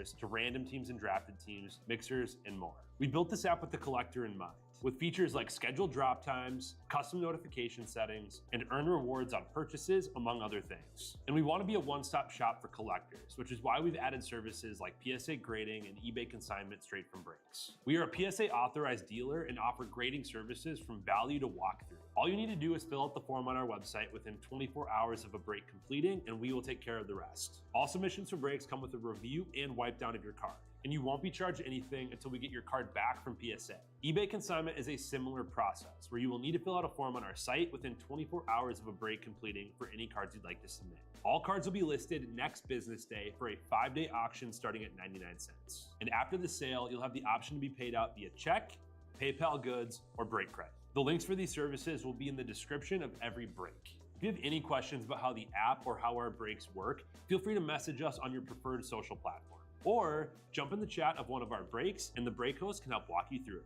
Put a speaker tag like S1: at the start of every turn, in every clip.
S1: players to random teams and drafted teams, mixers, and more. We built this app with the collector in mind, with features like scheduled drop times, custom notification settings, and earn rewards on purchases, among other things. And we want to be a one-stop shop for collectors, which is why we've added services like PSA grading and eBay consignment straight from breaks. We are a PSA authorized dealer and offer grading services from value to walkthrough. All you need to do is fill out the form on our website within 24 hours of a break completing, and we will take care of the rest. All submissions for breaks come with a review and wipe down of your card, and you won't be charged anything until we get your card back from PSA. eBay consignment is a similar process where you will need to fill out a form on our site within 24 hours of a break completing for any cards you'd like to submit. All cards will be listed next business day for a 5-day auction starting at 99 cents. And after the sale, you'll have the option to be paid out via check, PayPal goods, or break credit. The links for these services will be in the description of every break. If you have any questions about how the app or how our breaks work, feel free to message us on your preferred social platform. Or jump in the chat of one of our breaks and the break host can help walk you through it.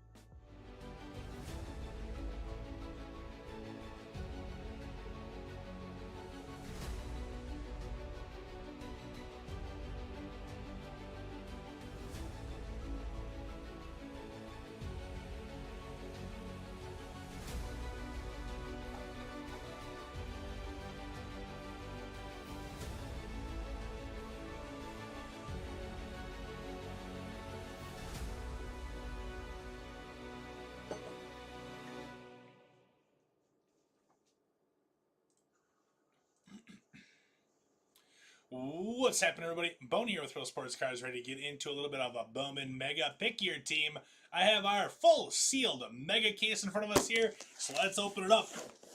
S2: What's happening, everybody? Bowman here with Real Sports Cards, ready to get into a little bit of a Bowman Mega Pick Your Team. I have our full sealed Mega case in front of us here, so let's open it up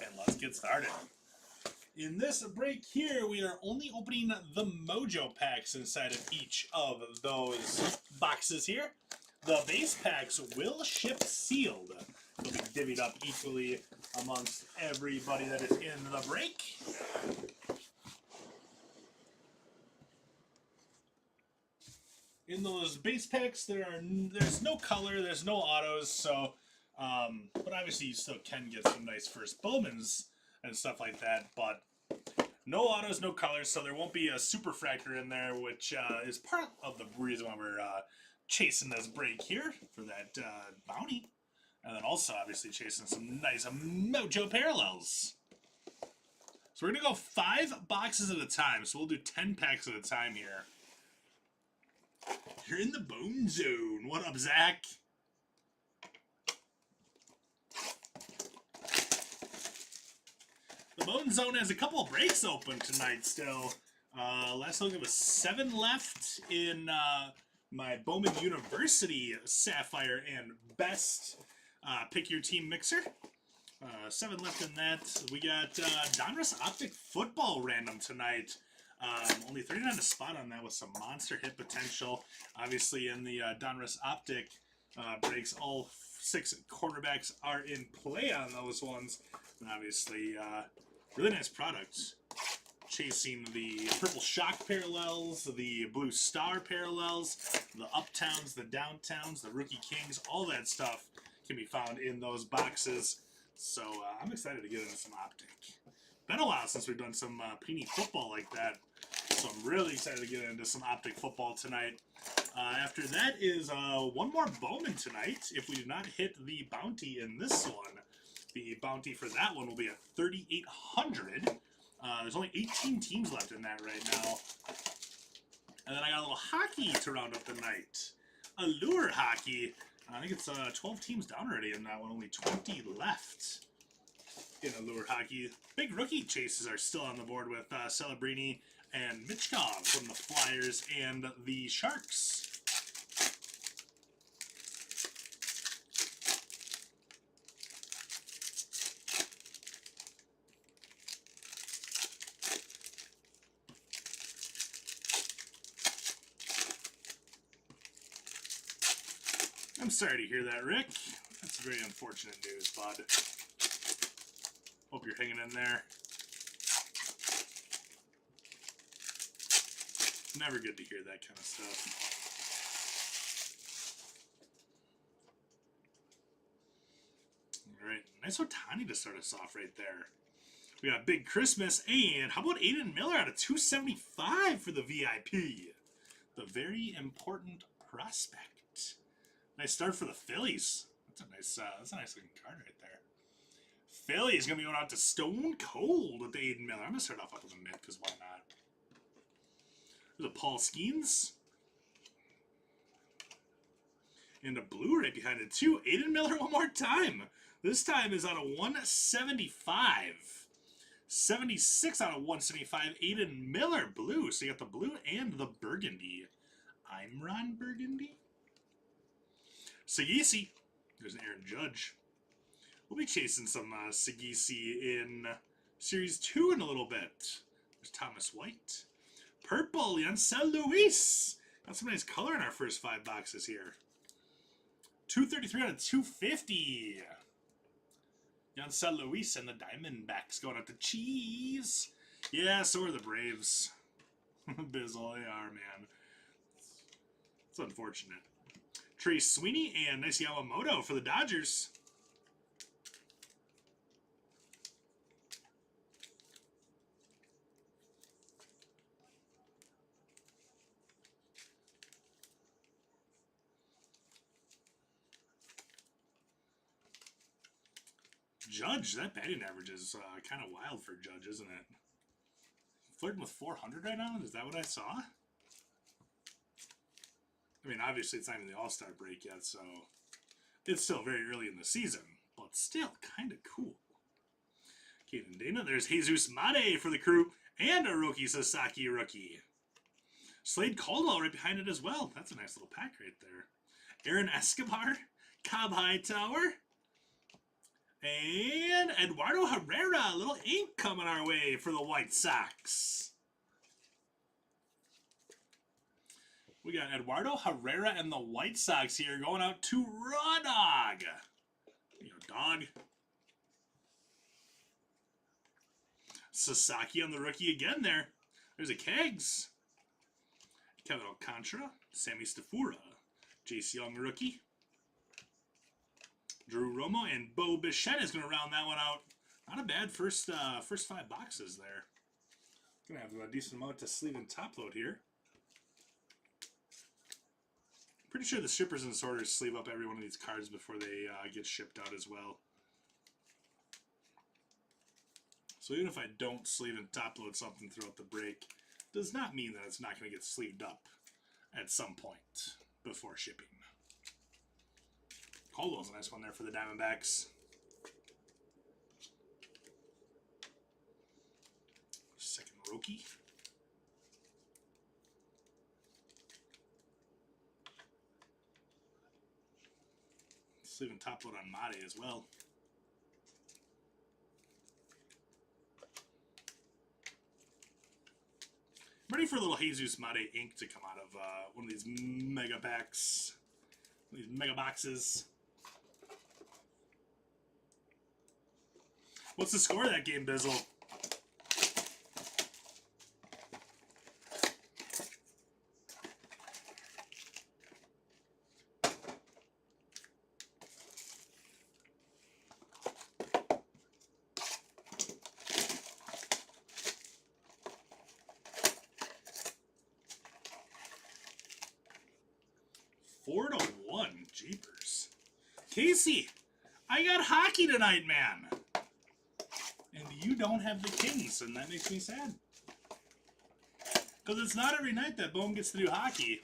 S2: and let's get started. In this break here, we are only opening the Mojo packs inside of each of those boxes here. The base packs will ship sealed. They'll be divvied up equally amongst everybody that is in the break. In those base packs, there's no color, there's no autos, so but obviously you still can get some nice first Bowmans and stuff like that, but no autos, no colors, so there won't be a superfractor in there, which is part of the reason why we're chasing this break here for that bounty. And then also obviously chasing some nice Mojo parallels. So we're going to go 5 boxes at a time, so we'll do 10 packs at a time here. You're in the bone zone. What up, Zach? The bone zone has a couple of breaks open tonight still. Last look, it was 7 left in my Bowman University Sapphire and Best Pick Your Team mixer. 7 left in that. We got Donruss Optic Football random tonight. Only 39 to spot on that with some monster hit potential. Obviously, in the Donruss Optic breaks, all 6 quarterbacks are in play on those ones. And obviously, really nice products. Chasing the Purple Shock parallels, the Blue Star parallels, the Uptowns, the Downtowns, the Rookie Kings, all that stuff can be found in those boxes. So I'm excited to get into some Optic. Been a while since we've done some Peony football like that. So I'm really excited to get into some Optic football tonight. After that is one more Bowman tonight. If we do not hit the bounty in this one, the bounty for that one will be at 3,800. There's only 18 teams left in that right now. And then I got a little hockey to round up the night. Allure hockey. I think it's 12 teams down already in that one. Only 20 left in Allure hockey. Big rookie chases are still on the board with Celebrini and Mitchkov from the Flyers and the Sharks. I'm sorry to hear that, Rick. That's very unfortunate news, bud. Hope you're hanging in there. Never good to hear that kind of stuff. All right, nice Otani to start us off right there. We got Big Christmas, and how about Aiden Miller out of 275 for the VIP? The very important prospect. Nice start for the Phillies. That's a nice looking card right there. Phillies gonna be going out to Stone Cold with the Aiden Miller. I'm gonna start off with a mid because why not? There's a Paul Skeens. And a blue right behind it too. Aiden Miller one more time. This time is out of 175. 76 out of 175. Aiden Miller blue. So you got the blue and the burgundy. I'm Ron Burgundy. Sagisi. There's an Aaron Judge. We'll be chasing some Sagisi in Series 2 in a little bit. There's Thomas White. Purple, Yancel Luis. Got some nice color in our first 5 boxes here. 233 out of 250. Yancel Luis and the Diamondbacks going up to Cheese. Yeah, so are the Braves. Bizzle, they are, man. It's unfortunate. Trey Sweeney and nice Yamamoto for the Dodgers. Judge, that batting average is kind of wild for Judge, isn't it? Flirting with 400 right now? Is that what I saw? I mean, obviously it's not even the All-Star break yet, so it's still very early in the season, but still kind of cool. Caden Dana, there's Jesus Mate for the Crew, and a Roki Sasaki rookie. Slade Caldwell right behind it as well. That's a nice little pack right there. Aaron Escobar, Cobb Hightower, and Eduardo Herrera, a little ink coming our way for the White Sox. We got Eduardo Herrera and the White Sox here going out to Raw Dog. You know, dog. Sasaki on the rookie again there. There's a Kegs. Kevin Alcantara, Sammy Stafura, Jace Young rookie. Drew Romo and Bo Bichette is going to round that one out. Not a bad first 5 boxes there. Going to have a decent amount to sleeve and top load here. Pretty sure the shippers and sorters sleeve up every one of these cards before they get shipped out as well. So even if I don't sleeve and top load something throughout the break, does not mean that it's not going to get sleeved up at some point before shipping. Caldwell's a nice one there for the Diamondbacks. Second Roki. Sleeve and top load on Mate as well. I'm ready for a little Jesus Mate ink to come out of one of these mega packs. These mega boxes. What's the score of that game, Bizzle? Four to 1, jeepers. Casey, I got hockey tonight, man. And you don't have the Kings, and that makes me sad. Because it's not every night that Bowman gets to do hockey.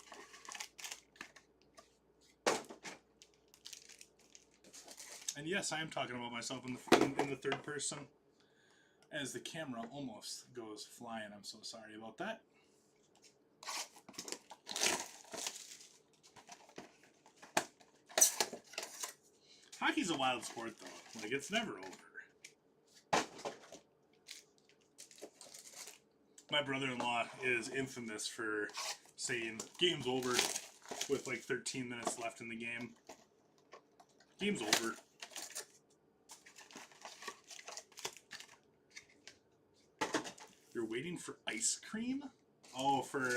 S2: And yes, I am talking about myself in the third person. As the camera almost goes flying. I'm so sorry about that. Hockey's a wild sport, though. Like, it's never over. My brother-in-law is infamous for saying, game's over, with like 13 minutes left in the game. Game's over. You're waiting for ice cream? Oh, for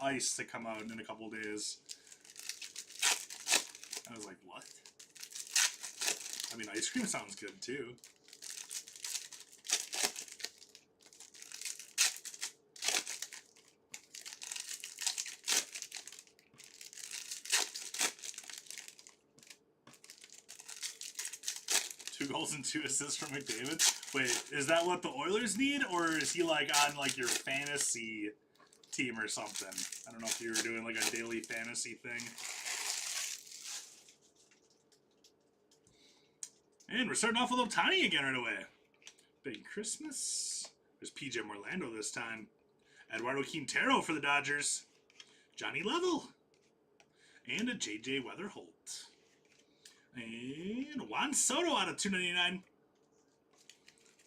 S2: ice to come out in a couple days. I was like, what? I mean, ice cream sounds good, too. 2 goals and 2 assists from McDavid. Wait, is that what the Oilers need, or is he like on like your fantasy team or something? I don't know if you were doing like a daily fantasy thing. And we're starting off with Ohtani again right away. Big Christmas. There's PJ Orlando this time. Eduardo Quintero for the Dodgers. Johnny Level. And a JJ Weatherholt. And Juan Soto out of 299.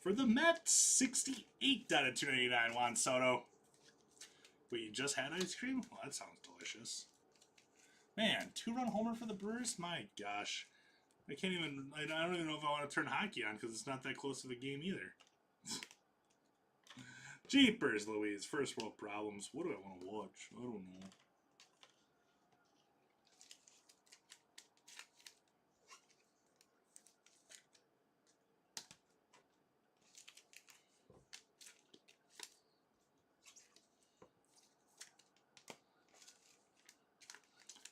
S2: For the Mets, 68 out of 299, Juan Soto. Wait, you just had ice cream? Well, that sounds delicious. Man, 2-run homer for the Brewers? My gosh. I can't even, I don't even know if I want to turn hockey on because it's not that close of a game either. Jeepers Louise, first world problems. What do I want to watch? I don't know.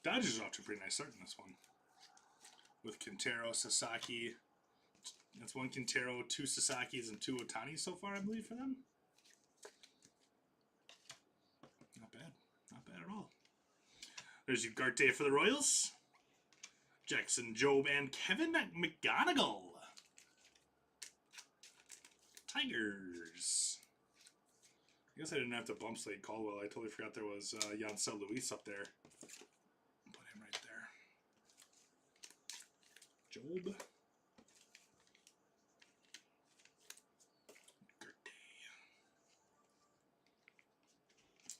S2: Dodgers are off to a pretty nice start in this one. With Quintero, Sasaki. That's 1 Quintero, 2 Sasakis, and 2 Otanis so far, I believe, for them. Not bad. Not bad at all. There's Ugarte for the Royals. Jackson Jobe and Kevin McGonigal. Tigers. I guess I didn't have to bump Slade Caldwell. I totally forgot there was Yancel Luis up there. Put him right there. Jobe.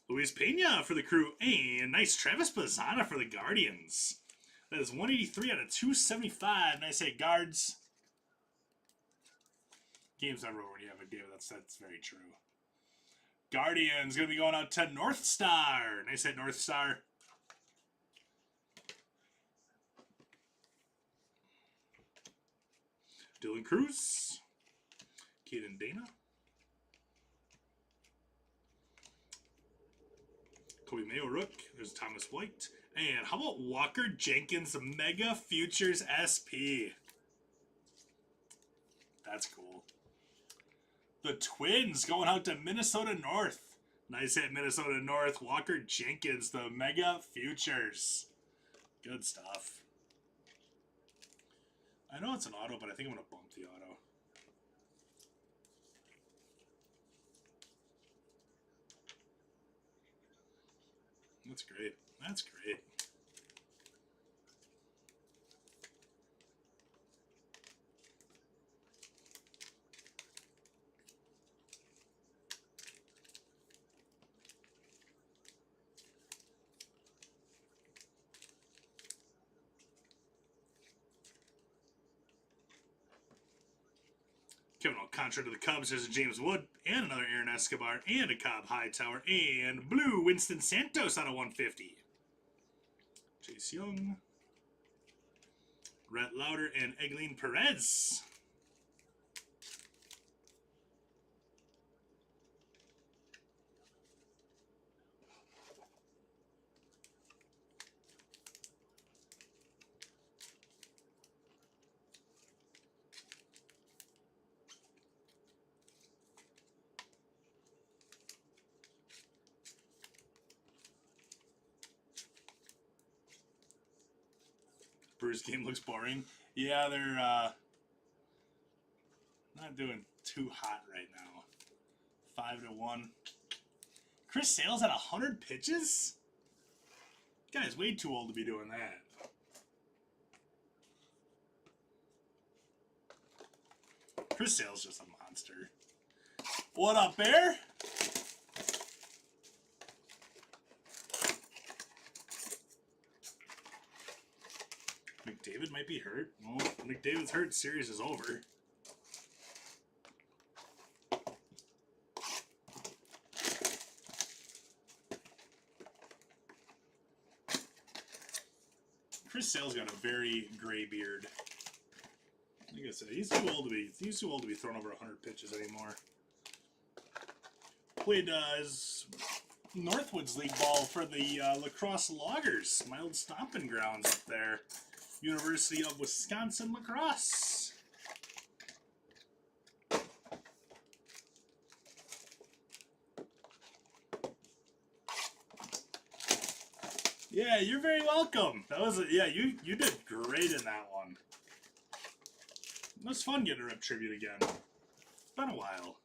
S2: Luis Pena for the Crew, and nice Travis Bazzana for the Guardians. That is 183 out of 275. Nice hit, Guards. Game's not over when you have a game. That's very true. Guardians going to be going out to North Star. Nice hit, North Star. Dylan Cruz. Kaden Dana. Kobe Mayo Rook. There's Thomas White. And how about Walker Jenkins Mega Futures SP? That's cool. The Twins going out to Minnesota North. Nice hit, Minnesota North. Walker Jenkins, the Mega Futures. Good stuff. I know it's an auto, but I think I'm going to bump the auto. That's great. That's great. Kevin Alcantara to the Cubs. There's a James Wood and another Aaron Escobar and a Cobb Hightower and blue Winston Santos out of 150. Chase Young, Rhett Lauder, and Egleen Perez. Brewers game looks boring. Yeah, they're not doing too hot right now. 5-1. Chris Sale's at 100 pitches? Guy's way too old to be doing that. Chris Sale's just a monster. What up, Bear? McDavid might be hurt. Well, McDavid's hurt. Series is over. Chris Sale's got a very gray beard. Like I said, he's too old to be throwing over 100 pitches anymore. Played his Northwoods League ball for the Lacrosse Loggers, my old stomping grounds up there. University of Wisconsin Lacrosse. Yeah, you're very welcome. That was yeah, you did great in that one. It was fun getting a rip tribute again. It's been a while.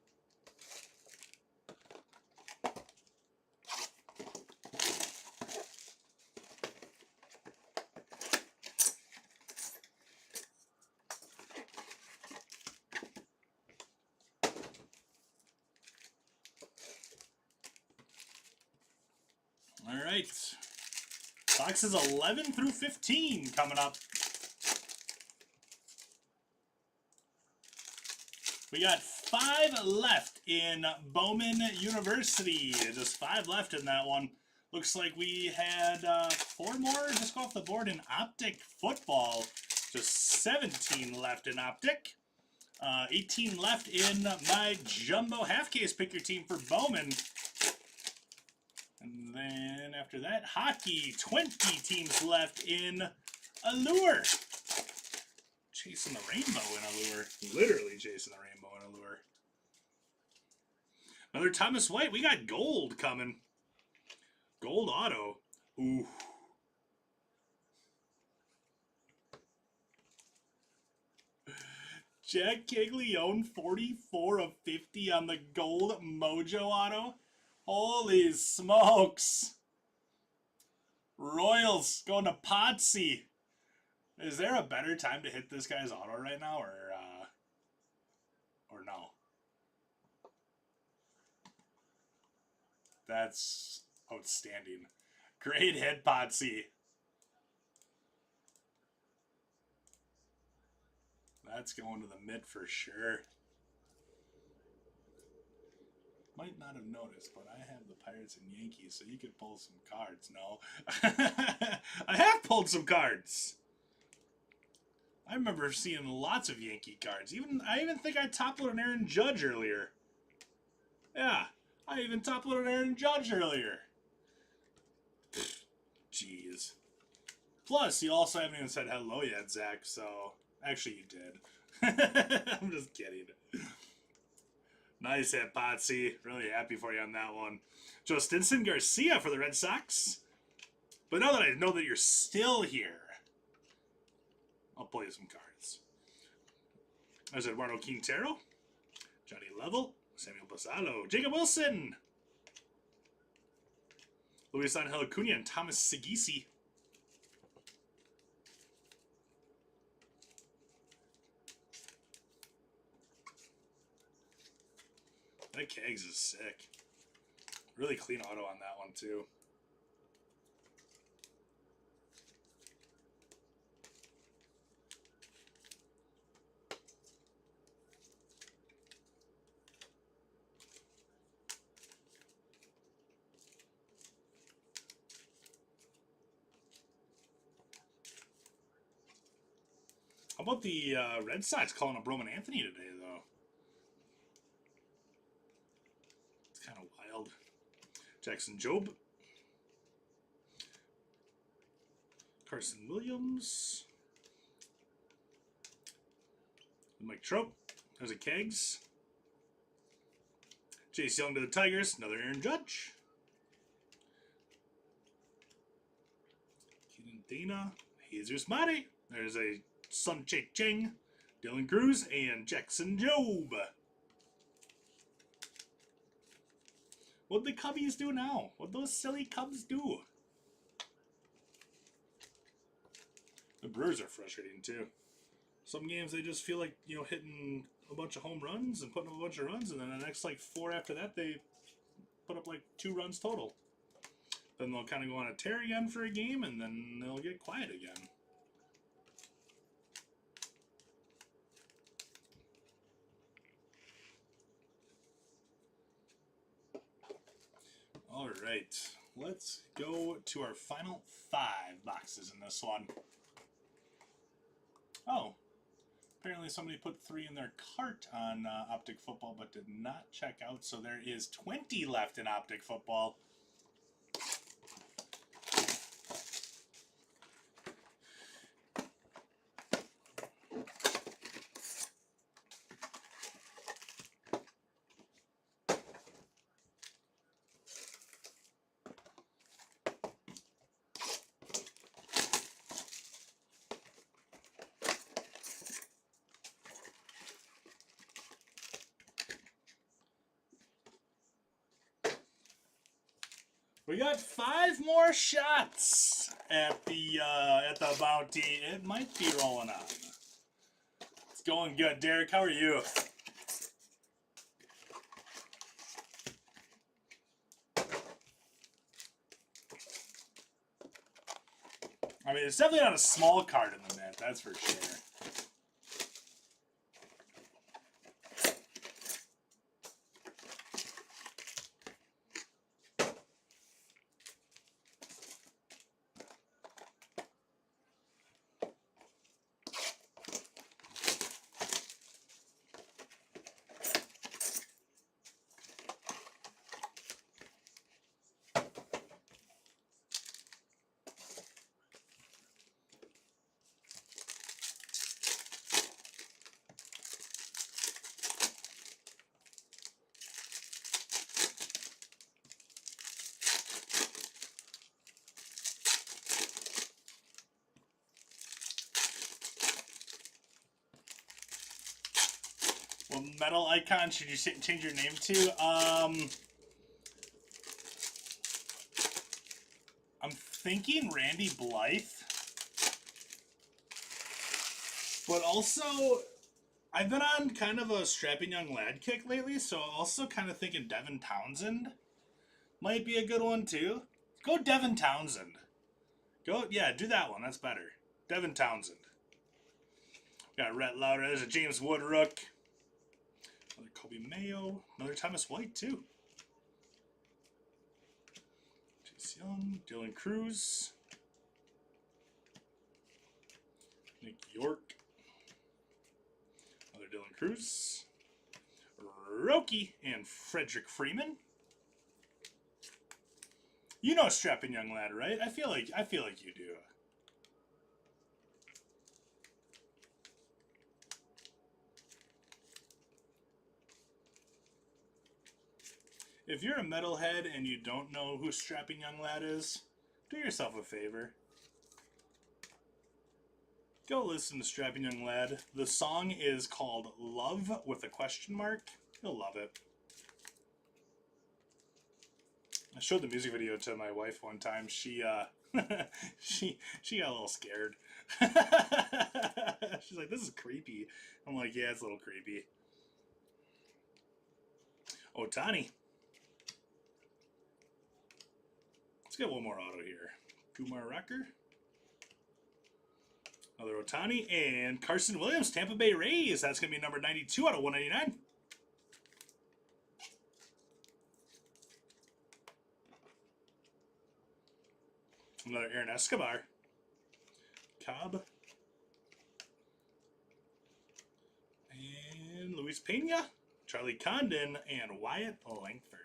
S2: All right. Boxes 11 through 15 coming up. We got 5 left in Bowman University. Just 5 left in that one. Looks like we had 4 more just go off the board in Optic Football. Just 17 left in Optic. 18 left in my Jumbo Half Case Pick Your Team for Bowman. And then after that, Hockey. 20 teams left in Allure. Chasing the rainbow in Allure. Literally chasing the rainbow in Allure. Another Thomas White. We got gold coming. Gold auto. Ooh. Jack Caglione, 44 of 50 on the gold Mojo auto. Holy smokes. Royals going to Potsy. Is there a better time to hit this guy's auto right now, or no? That's outstanding. Great hit, Potsy. That's going to the mid for sure. Might not have noticed, but I have the Pirates and Yankees, so you could pull some cards. No. I have pulled some cards. I remember seeing lots of Yankee cards. I even think I toppled an Aaron Judge earlier. Yeah, I even toppled an Aaron Judge earlier. Jeez. Plus, you also haven't even said hello yet, Zach, so... Actually, you did. I'm just kidding. Nice hit, Potsy. Really happy for you on that one. Justinson Garcia for the Red Sox. But now that I know that you're still here, I'll play you some cards. There's Eduardo Quintero, Johnny Level, Samuel Basalo, Jacob Wilson, Luis Angel Acuna, and Thomas Segisi. That Kegs is sick. Really clean auto on that one, too. How about the Red Sox calling up Roman Anthony today, though? It's kind of wild. Jackson Jobe. Carson Williams. Mike Trout. There's a Kegs. Chase Young to the Tigers. Another Aaron Judge. Keaton Dana. Jesus Mari. There's a Sun Che Ching. Dylan Cruz. And Jackson Jobe. What'd the Cubbies do now? What'd those silly Cubs do? The Brewers are frustrating, too. Some games they just feel like, you know, hitting a bunch of home runs and putting up a bunch of runs, and then the next, like, 4 after that, they put up, like, 2 runs total. Then they'll kind of go on a tear again for a game, and then they'll get quiet again. All right, let's go to our final 5 boxes in this one. Oh, apparently somebody put 3 in their cart on Optic Football but did not check out, so there is 20 left in Optic Football. We got 5 more shots at the bounty. It might be rolling on. It's going good. Derek, how are you? I mean, it's definitely not a small card in the mint, that's for sure. What metal icon should you change your name to? I'm thinking Randy Blythe. But also, I've been on kind of a strapping young lad kick lately, so also kind of thinking Devin Townsend might be a good one too. Go Devin Townsend. Yeah, do that one. That's better. Devin Townsend. Got Rhett Lauder. There's a James Woodrook. Another Kobe Mayo. Another Thomas White, too. Chase Young. Dylan Cruz. Nick York. Another Dylan Cruz. Roki and Frederick Freeman. You know Strapping Young Lad, right? I feel like you do. If you're a metalhead and you don't know who Strapping Young Lad is, do yourself a favor. Go listen to Strapping Young Lad. The song is called Love with a question mark. You'll love it. I showed the music video to my wife one time. She she got a little scared. She's like, "This is creepy." I'm like, "Yeah, it's a little creepy." Otani. Let's get one more auto here. Kumar Rocker. Another Otani. And Carson Williams, Tampa Bay Rays. That's going to be number 92 out of 199. Another Aaron Escobar. Cobb. And Luis Pena. Charlie Condon. And Wyatt Langford.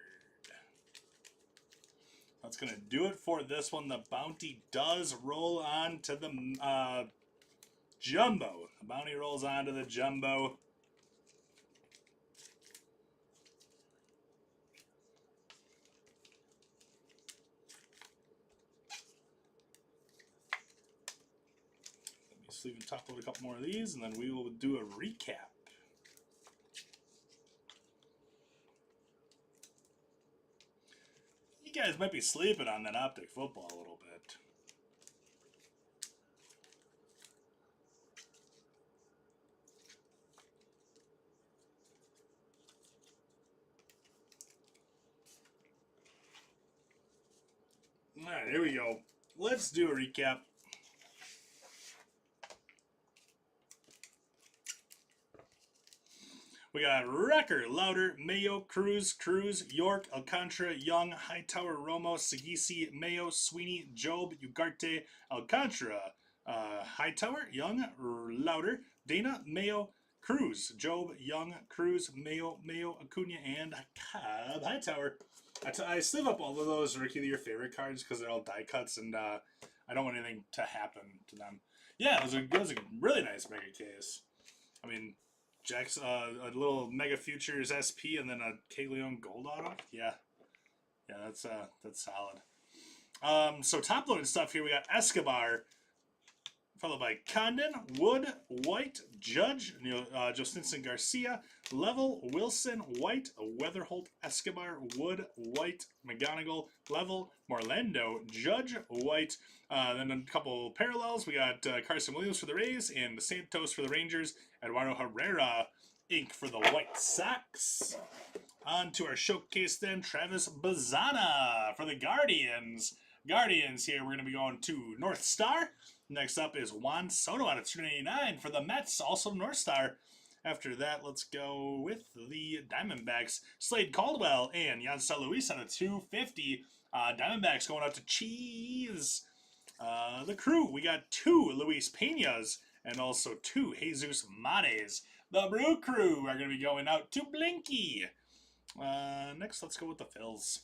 S2: That's going to do it for this one. The bounty does roll on to the jumbo. The bounty rolls on to the jumbo. Let me sleeve and top load a couple more of these, and then we will do a recap. You guys might be sleeping on that Optic Football a little bit. All right, here we go. Let's do a recap. We got Wrecker, Lauder, Mayo, Cruz, York, Alcantara, Young, Hightower, Romo, Sagisi, Mayo, Sweeney, Job, Ugarte, Alcantara, Hightower, Young, Lauder, Dana, Mayo, Cruz, Job, Young, Cruz, Mayo, Acuna, and Cobb Hightower. I sleeve up all of those Rookie of the Year favorite cards because they're all die cuts, and I don't want anything to happen to them. Yeah, it was a really nice mega case. I mean, Jack's a little Mega Futures SP and then a K Leon Gold Auto. Yeah, that's solid. So top loaded stuff here. We got Escobar, followed by Condon, Wood, White, Judge, Justinson Garcia, Level, Wilson, White, Weatherholt, Escobar, Wood, White, McGonigal, Level, Morlando, Judge, White. Then a couple parallels. We got Carson Williams for the Rays and Santos for the Rangers. Eduardo Herrera, Inc. for the White Sox. On to our showcase then, Travis Bazzana for the Guardians. Guardians here, we're going to be going to North Star. Next up is Juan Soto out of 299 for the Mets, also North Star. After that, let's go with the Diamondbacks. Slade Caldwell and Yansel Luis out of 250. Diamondbacks going out to Cheese. The Crew, we got 2 Luis Peñas and also 2 Jesus Mates. The Brew Crew are going to be going out to Blinky. Next, let's go with the Phils.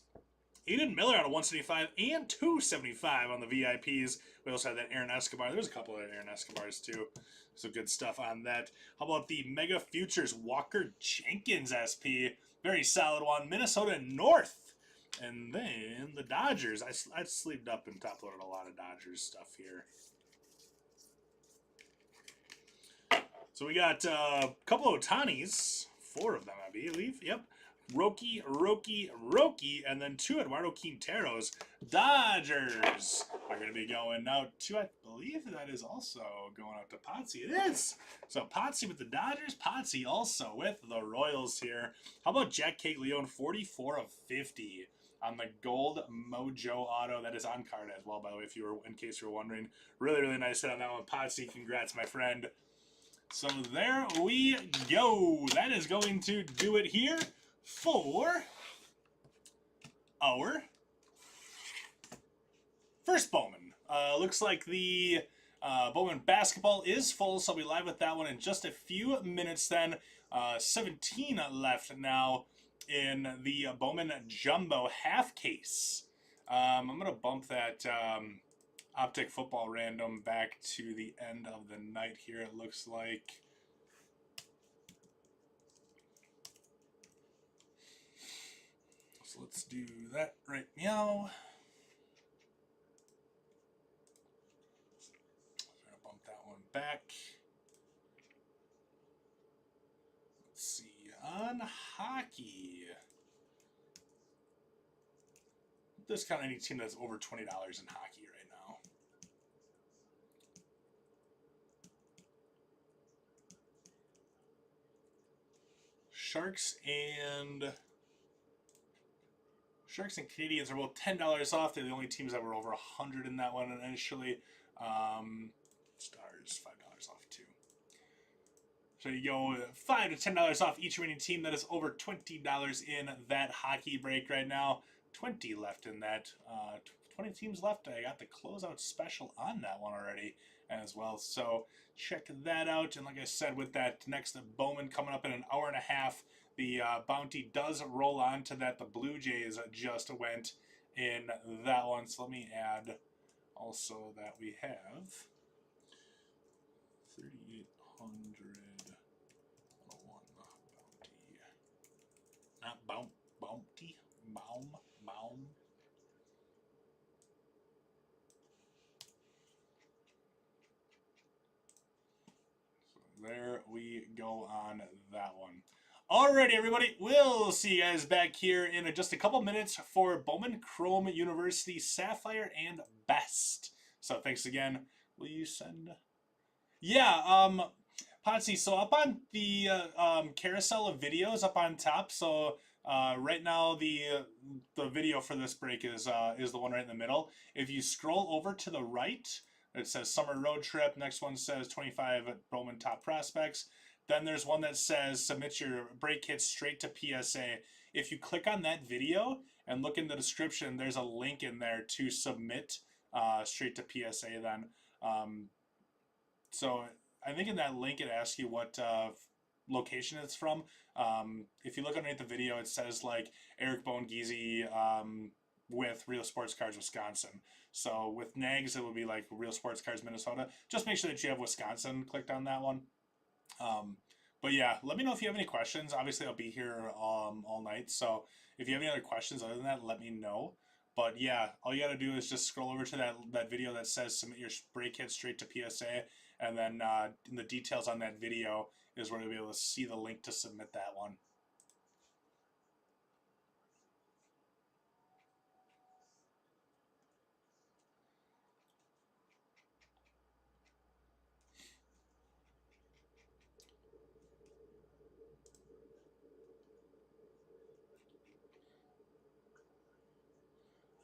S2: Aiden Miller out of 175 and 275 on the VIPs. We also had that Aaron Escobar. There's a couple of Aaron Escobars too. So good stuff on that. How about the Mega Futures Walker Jenkins SP? Very solid one. Minnesota North. And then the Dodgers. I sleeved up and top loaded a lot of Dodgers stuff here. So we got a couple of Otanis. 4 of them, I believe. Yep. Roki, and then 2 Eduardo Quinteros. Dodgers are going to be going out to, I believe that is also going out to Potsy. It is! So Potsy with the Dodgers, Potsy also with the Royals here. How about Jack Caglione, 44 of 50 on the Gold Mojo Auto. That is on card as well, by the way, in case you were wondering. Really, really nice hit on that one. Potsy, congrats, my friend. So there we go. That is going to do it here for our first Bowman. Looks like the Bowman basketball is full, so I'll be live with that one in just a few minutes then. 17 left now in the Bowman Jumbo half case. I'm going to bump that Optic Football Random back to the end of the night here, it looks like. So let's do that right now. I'm going to bump that one back. Let's see. On hockey. Discount any team that's over $20 in hockey right now. Sharks and Canadians are both $10 off. They're the only teams that were over 100 in that one initially. Stars, $5 off too. So you go $5 to $10 off each remaining team that is over $20 in that hockey break right now. 20 left in that. 20 teams left. I got the closeout special on that one already as well. So check that out. And like I said, with that next Bowman coming up in an hour and a half, the bounty does roll on to that. The Blue Jays just went in that one. So let me add also that we have 3,800 bounty. Not bounty. Baum. So there we go on that one. Alrighty, everybody. We'll see you guys back here in just a couple minutes for Bowman Chrome University Sapphire and Best. So thanks again. Will you send? Yeah, Potsy, so up on the carousel of videos up on top, so right now the video for this break is the one right in the middle. If you scroll over to the right, it says Summer Road Trip. Next one says 25 Bowman Top Prospects. Then there's one that says submit your break kits straight to PSA. If you click on that video and look in the description, there's a link in there to submit straight to PSA then. So I think in that link it asks you what location it's from. If you look underneath the video, it says like Eric Bongeezy with Real Sports Cards Wisconsin. So with Nags, it would be like Real Sports Cards Minnesota. Just make sure that you have Wisconsin clicked on that one. But yeah, let me know if you have any questions. Obviously, I'll be here all night. So if you have any other questions other than that, let me know. But yeah, all you got to do is just scroll over to that video that says submit your break kit straight to PSA, and then in the details on that video is where you'll be able to see the link to submit that one.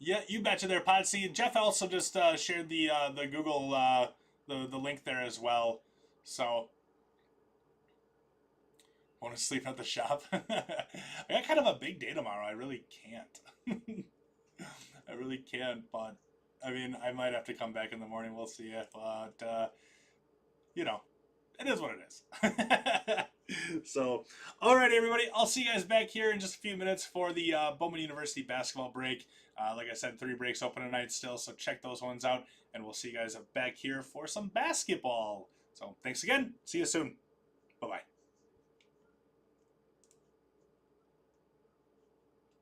S2: Yeah, you betcha there, Podsy. Jeff also just shared the Google the link there as well. So, want to sleep at the shop? I got kind of a big day tomorrow. I really can't. I really can't, but I mean, I might have to come back in the morning. We'll see. But you know, it is what it is. So, all right, everybody. I'll see you guys back here in just a few minutes for the Bowman University basketball break. Like I said, 3 breaks open tonight still, so check those ones out. And we'll see you guys back here for some basketball. So, thanks again. See you soon. Bye-bye.